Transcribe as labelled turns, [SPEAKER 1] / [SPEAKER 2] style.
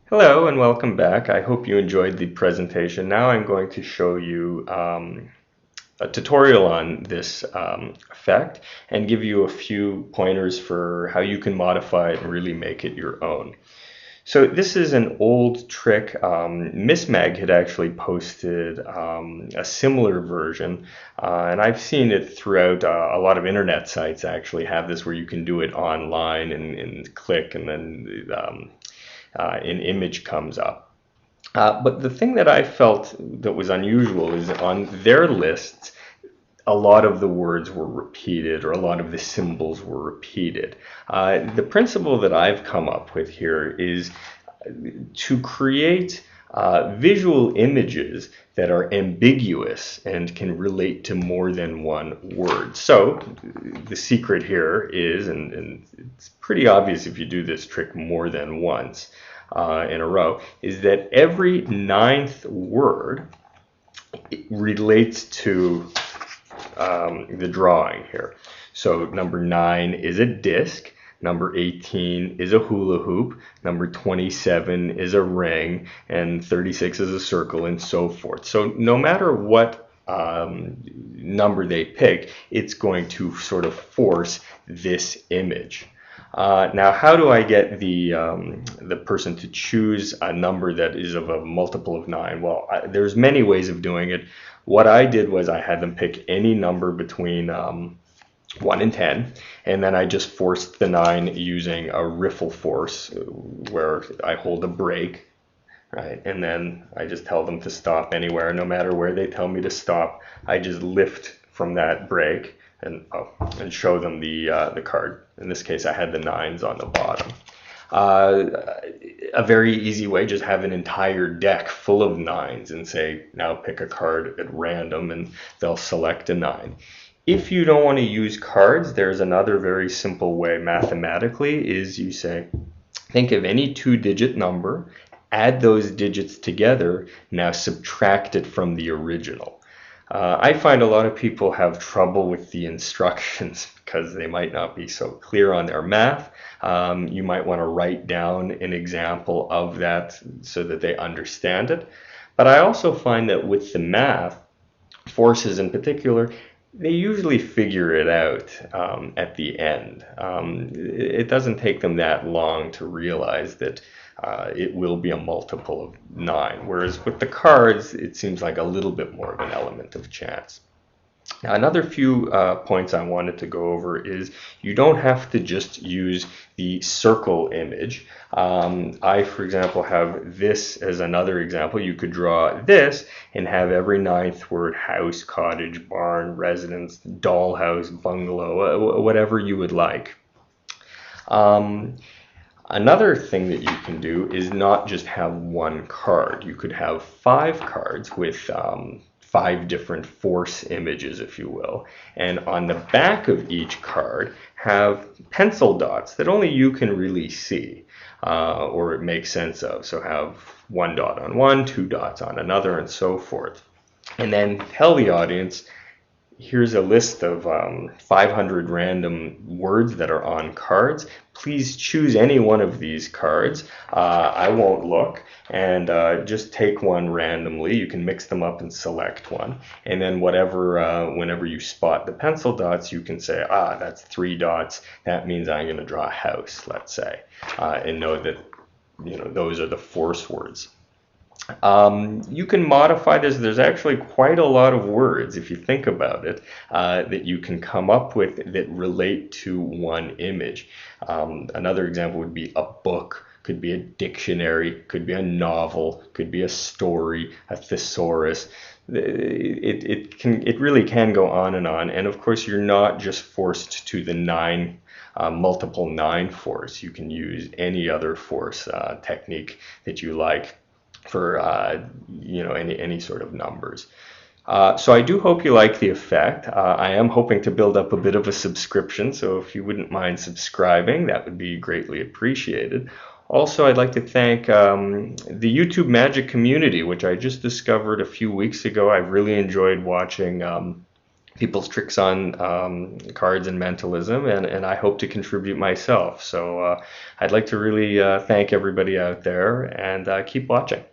[SPEAKER 1] Hello and welcome back. I hope you enjoyed the presentation. Now I'm going to show you a tutorial on this effect and give you a few pointers for how you can modify it and really make it your own. So this is an old trick. Miss Mag had actually posted a similar version, and I've seen it throughout a lot of internet sites actually have this where you can do it online and click and then an image comes up. But the thing that I felt that was unusual is on their lists, a lot of the words were repeated or a lot of the symbols were repeated. The principle that I've come up with here is to create visual images that are ambiguous and can relate to more than one word. So the secret here is, and it's pretty obvious if you do this trick more than once in a row, is that every ninth word relates to the drawing here. So number 9 is a disc, number 18 is a hula hoop, number 27 is a ring, and 36 is a circle, and so forth. So no matter what number they pick, it's going to sort of force this image. Now, how do I get the person to choose a number that is of a multiple of 9? Well, there's many ways of doing it. What I did was I had them pick any number between 1 and 10, and then I just forced the 9 using a riffle force where I hold a brake, right? And then I just tell them to stop anywhere, no matter where they tell me to stop. I just lift from that brake and show them the card. In this case, I had the 9s on the bottom. A very easy way, just have an entire deck full of 9s and say, now pick a card at random, and they'll select a 9. If you don't want to use cards, there's another very simple way mathematically, is you say, think of any 2-digit number, add those digits together, now subtract it from the original. I find a lot of people have trouble with the instructions because they might not be so clear on their math. You might want to write down an example of that so that they understand it. But I also find that with the math, forces in particular, they usually figure it out at the end. It doesn't take them that long to realize that it will be a multiple of 9. Whereas with the cards, it seems like a little bit more of an element of chance. Now, another few points I wanted to go over is you don't have to just use the circle image. I, for example, have this as another example. You could draw this and have every ninth word: house, cottage, barn, residence, dollhouse, bungalow, whatever you would like. Another thing that you can do is not just have one card. You could have 5 cards with 5 different force images, if you will. And on the back of each card, have pencil dots that only you can really see or make sense of. So have 1 dot on one, 2 dots on another, and so forth. And then tell the audience, here's a list of 500 random words that are on cards. Please choose any one of these cards. I won't look, and just take one randomly. You can mix them up and select one. And then whenever you spot the pencil dots, you can say, that's 3 dots. That means I'm going to draw a house, let's say, and know that those are the force words. You can modify this. There's actually quite a lot of words, if you think about it, that you can come up with that relate to one image. Another example would be a book, could be a dictionary, could be a novel, could be a story, a thesaurus. It really can go on, and of course you're not just forced to the 9 multiple 9 force. You can use any other force technique that you like for any sort of numbers. So I do hope you like the effect. I am hoping to build up a bit of a subscription, so if you wouldn't mind subscribing, that would be greatly appreciated. Also, I'd like to thank the YouTube Magic community, which I just discovered a few weeks ago. I've really enjoyed watching people's tricks on cards and mentalism, and I hope to contribute myself. So I'd like to really thank everybody out there, and keep watching.